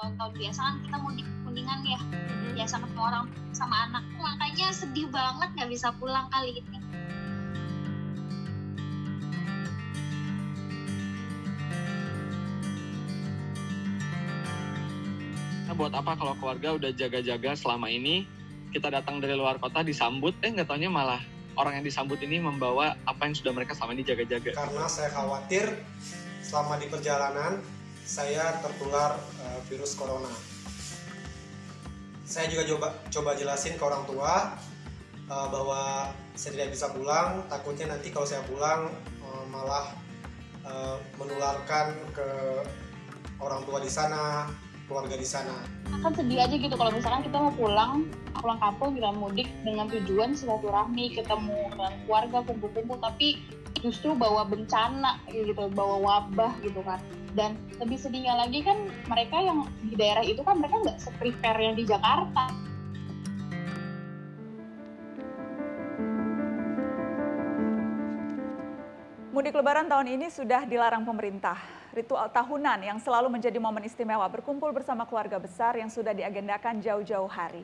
tahun-tahun biasa kan kita mundingan ya, biasa ketemu orang sama anak, makanya sedih banget nggak bisa pulang kali ini. Buat apa kalau keluarga udah jaga-jaga selama ini, kita datang dari luar kota disambut, nggak taunya malah orang yang disambut ini membawa apa yang sudah mereka selama ini jaga-jaga. Karena saya khawatir selama di perjalanan saya tertular virus corona. Saya juga coba jelasin ke orang tua bahwa saya tidak bisa pulang, takutnya nanti kalau saya pulang malah menularkan ke orang tua di sana, keluarga di sana. Kan sedih aja gitu kalau misalkan kita mau pulang kampung, kita mudik dengan tujuan silaturahmi, ketemu dengan keluarga, kumpul-kumpul, tapi justru bawa bencana gitu, bawa wabah gitu kan. Dan lebih sedihnya lagi kan mereka yang di daerah itu kan mereka nggak se-prepare yang di Jakarta. Mudik Lebaran tahun ini sudah dilarang pemerintah. Ritual tahunan yang selalu menjadi momen istimewa berkumpul bersama keluarga besar yang sudah diagendakan jauh-jauh hari.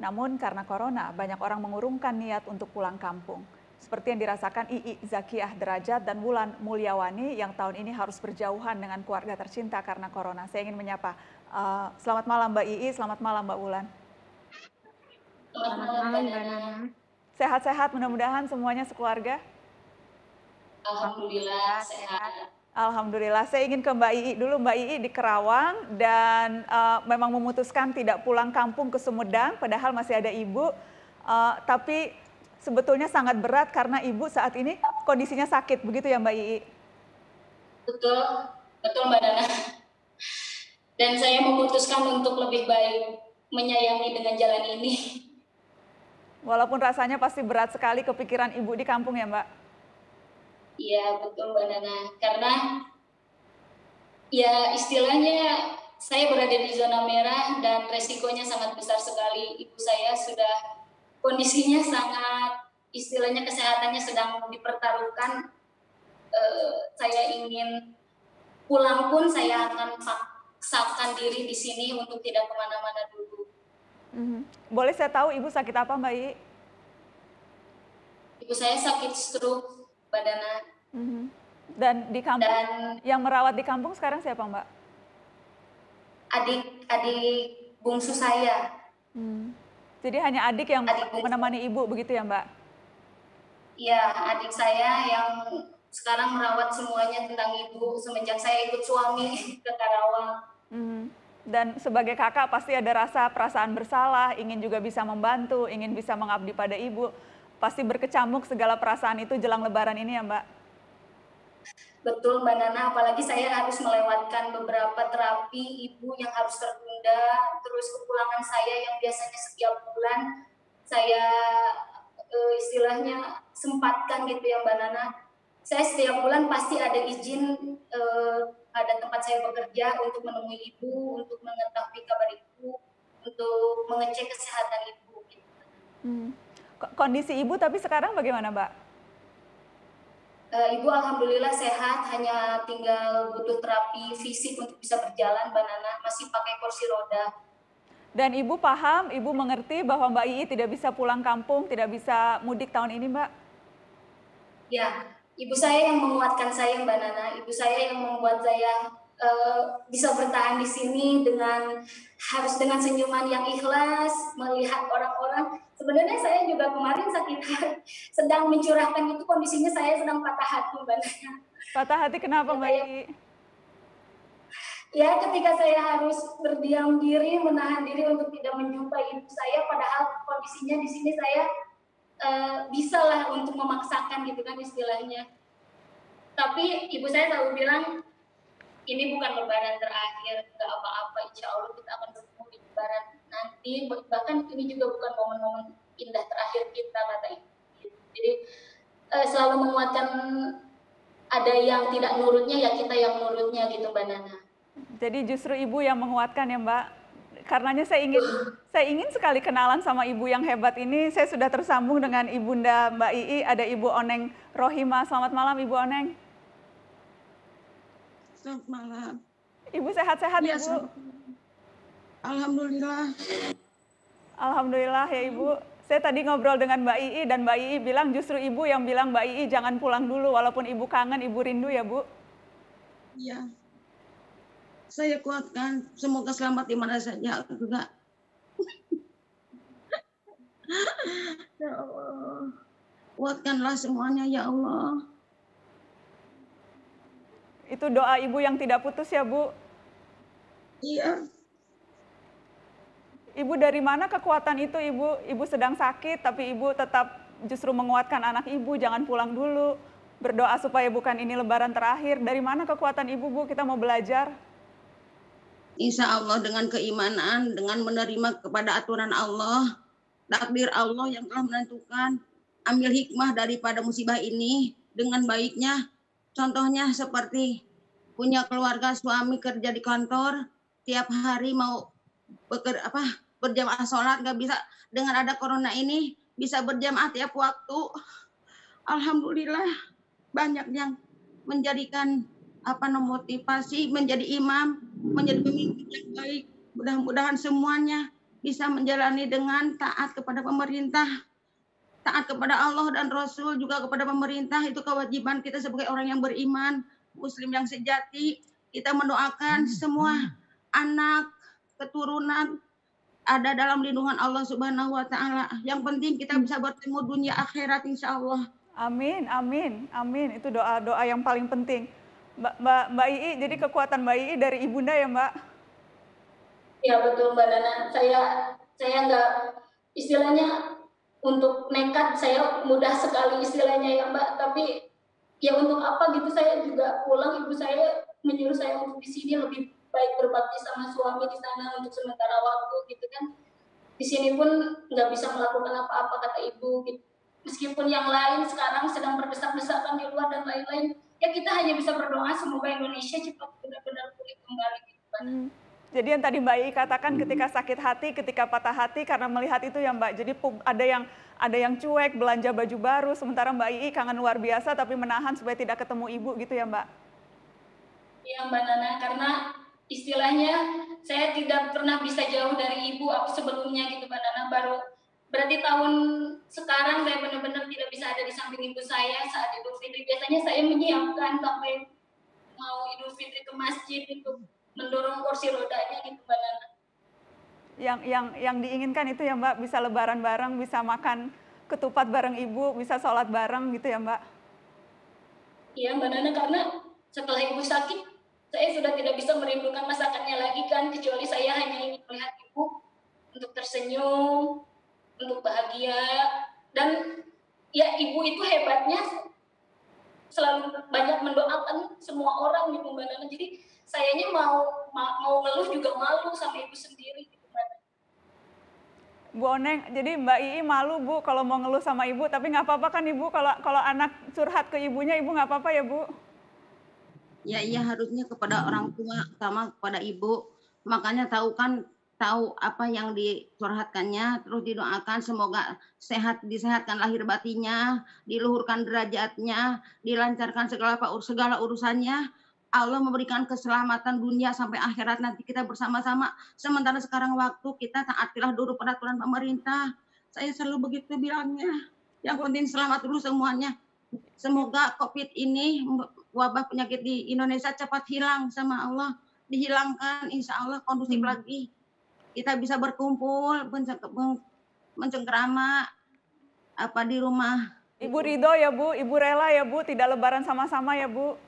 Namun karena corona, banyak orang mengurungkan niat untuk pulang kampung. Seperti yang dirasakan Ii Zakiah Derajat dan Wulan Mulyawani yang tahun ini harus berjauhan dengan keluarga tercinta karena corona. Saya ingin menyapa. Selamat malam Mbak Ii, selamat malam Mbak Wulan. Selamat malam Mbak Nana. Sehat-sehat mudah-mudahan semuanya sekeluarga. Alhamdulillah sehat. Alhamdulillah. Saya ingin ke Mbak Ii dulu. Mbak Ii di Kerawang dan memang memutuskan tidak pulang kampung ke Sumedang, padahal masih ada ibu. Tapi sebetulnya sangat berat karena ibu saat ini kondisinya sakit, begitu ya Mbak Ii? Betul Mbak Nana. Dan saya memutuskan untuk lebih baik menyayangi dengan jalan ini. Walaupun rasanya pasti berat sekali kepikiran ibu di kampung ya Mbak? Iya betul Mbak Nana, karena ya istilahnya saya berada di zona merah dan resikonya sangat besar sekali. Ibu saya sudah kondisinya sangat, istilahnya kesehatannya sedang dipertaruhkan. Saya ingin pulang pun saya akan paksakan diri di sini untuk tidak kemana-mana dulu. Boleh saya tahu ibu sakit apa Mbak Ii? Ibu saya sakit stroke. Badana. Dan di kampung, yang merawat di kampung sekarang siapa Mbak? Adik bungsu saya. Jadi hanya adik yang menemani ibu begitu ya Mbak? Iya, adik saya yang sekarang merawat semuanya tentang ibu semenjak saya ikut suami ke Karawang. Dan sebagai kakak pasti ada rasa perasaan bersalah, ingin juga bisa membantu, ingin bisa mengabdi pada ibu. Pasti berkecamuk segala perasaan itu jelang Lebaran ini ya Mbak? Betul Mbak Nana, apalagi saya harus melewatkan beberapa terapi ibu yang harus tertunda, terus kepulangan saya yang biasanya setiap bulan saya istilahnya sempatkan gitu ya Mbak Nana. Saya setiap bulan pasti ada izin ada tempat saya bekerja untuk menemui ibu, untuk mengetahui kabar ibu, untuk mengecek kesehatan ibu. Gitu. Kondisi ibu tapi sekarang bagaimana Mbak? Ibu alhamdulillah sehat, hanya tinggal butuh terapi fisik untuk bisa berjalan Mbak Nana, masih pakai kursi roda. Dan ibu paham, ibu mengerti bahwa Mbak Ii tidak bisa pulang kampung, tidak bisa mudik tahun ini Mbak? Ya, ibu saya yang menguatkan saya Mbak Nana, ibu saya yang membuat saya bisa bertahan di sini harus dengan senyuman yang ikhlas, melihat orang-orang. Sebenarnya saya juga kemarin sakit hati, sedang mencurahkan itu, kondisinya saya sedang patah hati Mbak Nana. Patah hati kenapa Mbak Ii? Ya, ketika saya harus berdiam diri, menahan diri untuk tidak menjumpai ibu saya, padahal kondisinya di sini saya bisalah untuk memaksakan gitu kan istilahnya. Tapi ibu saya selalu bilang, ini bukan Lebaran terakhir, nggak apa-apa, insya Allah kita akan bertemu di Lebaran nanti, bahkan ini juga bukan momen-momen indah terakhir kita, kata ibu. Jadi selalu menguatkan, ada yang tidak nurutnya, ya kita yang nurutnya gitu Mbak Nana. Jadi justru ibu yang menguatkan ya Mbak? Karenanya saya ingin sekali kenalan sama ibu yang hebat ini. Saya sudah tersambung dengan ibunda Mbak Ii, ada Ibu Oneng Rohimah. Selamat malam Ibu Oneng. Selamat malam. Ibu sehat-sehat ya, Bu? Alhamdulillah. Alhamdulillah ya Ibu. Saya tadi ngobrol dengan Mbak Ii dan Mbak Ii bilang justru Ibu yang bilang Mbak Ii jangan pulang dulu walaupun Ibu kangen, Ibu rindu ya Bu. Iya. Saya kuatkan, semoga selamat di mana saja juga. Ya Allah. Kuatkanlah semuanya ya Allah. Itu doa Ibu yang tidak putus ya Bu. Iya. Ibu dari mana kekuatan itu Ibu? Ibu sedang sakit tapi Ibu tetap justru menguatkan anak Ibu, jangan pulang dulu. Berdoa supaya bukan ini lebaran terakhir. Dari mana kekuatan Ibu Bu? Kita mau belajar. Insya Allah dengan keimanan, dengan menerima kepada aturan Allah, takdir Allah yang telah menentukan, ambil hikmah daripada musibah ini dengan baiknya. Contohnya seperti punya keluarga, suami kerja di kantor, tiap hari mau berjamaah sholat, nggak bisa. Dengan ada corona ini bisa berjamaah tiap waktu. Alhamdulillah banyak yang menjadikan motivasi menjadi imam, menjadi pemimpin yang baik. Mudah-mudahan semuanya bisa menjalani dengan taat kepada pemerintah, taat kepada Allah dan Rasul, juga kepada pemerintah. Itu kewajiban kita sebagai orang yang beriman, muslim yang sejati. Kita mendoakan semua anak, keturunan ada dalam lindungan Allah Subhanahu wa taala. Yang penting kita bisa bertemu dunia akhirat insya Allah. Amin, amin, amin. Itu doa-doa yang paling penting. Mbak Ii, jadi kekuatan Mbak Ii dari Ibunda ya Mbak? Ya betul Mbak Nana. Saya nggak, istilahnya untuk nekat saya mudah sekali istilahnya ya Mbak. Tapi ya untuk apa gitu, saya juga pulang, ibu saya menyuruh saya untuk di sini lebih baik berbakti sama suami di sana untuk sementara waktu gitu kan. Di sini pun nggak bisa melakukan apa-apa kata ibu gitu. Meskipun yang lain sekarang sedang berdesak-desakan di luar dan lain-lain, ya kita hanya bisa berdoa semoga Indonesia cepat benar-benar pulih kembali gitu Mbak. Jadi yang tadi Mbak Ii katakan ketika sakit hati, ketika patah hati karena melihat itu ya Mbak. Jadi ada yang cuek, belanja baju baru, sementara Mbak Ii kangen luar biasa tapi menahan supaya tidak ketemu ibu gitu ya Mbak? Iya Mbak Nana, karena istilahnya saya tidak pernah bisa jauh dari ibu sebelumnya gitu Mbak Nana. Baru berarti tahun sekarang saya benar-benar tidak bisa ada di samping ibu saya saat Idul Fitri. Biasanya saya menyiapkan sampai mau Idul Fitri ke masjid untuk mendorong kursi rodanya gitu Mbak Nana. Yang diinginkan itu ya Mbak, bisa lebaran bareng, bisa makan ketupat bareng ibu, bisa sholat bareng gitu ya Mbak? Iya Mbak Nana, karena setelah ibu sakit, saya sudah tidak bisa merindukan masakannya lagi kan, kecuali saya hanya ingin melihat ibu untuk tersenyum, untuk bahagia. Dan ya ibu itu hebatnya selalu banyak mendoakan semua orang gitu Mbak Nana. Jadi sayanya mau ngeluh juga malu sama ibu sendiri gitu Mbak Nana. Bu Oneng, jadi Mbak Ii malu Bu kalau mau ngeluh sama ibu, tapi nggak apa-apa kan Ibu kalau anak curhat ke ibunya, Ibu nggak apa-apa ya Bu? Ya iya, harusnya kepada orang tua, sama kepada ibu. Makanya tahu apa yang dicurhatkannya, terus didoakan semoga disehatkan lahir batinnya, diluhurkan derajatnya, dilancarkan segala urusannya. Allah memberikan keselamatan dunia sampai akhirat, nanti kita bersama-sama. Sementara sekarang waktu kita taatilah dulu peraturan pemerintah. Saya selalu begitu bilangnya. Yang penting selamat dulu semuanya. Semoga COVID ini, wabah penyakit di Indonesia cepat hilang sama Allah. Dihilangkan, insya Allah kondusif lagi. Kita bisa berkumpul, mencengkerama di rumah. Ibu ridho ya Bu, Ibu rela ya Bu, tidak lebaran sama-sama ya Bu?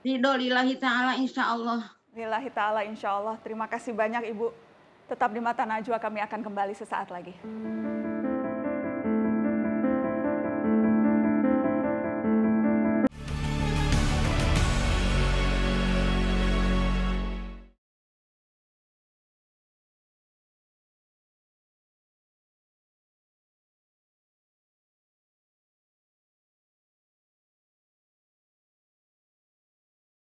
Ridho lillahi ta'ala insya Allah. Lillahi ta'ala insya Allah. Terima kasih banyak Ibu. Tetap di Mata Najwa, kami akan kembali sesaat lagi.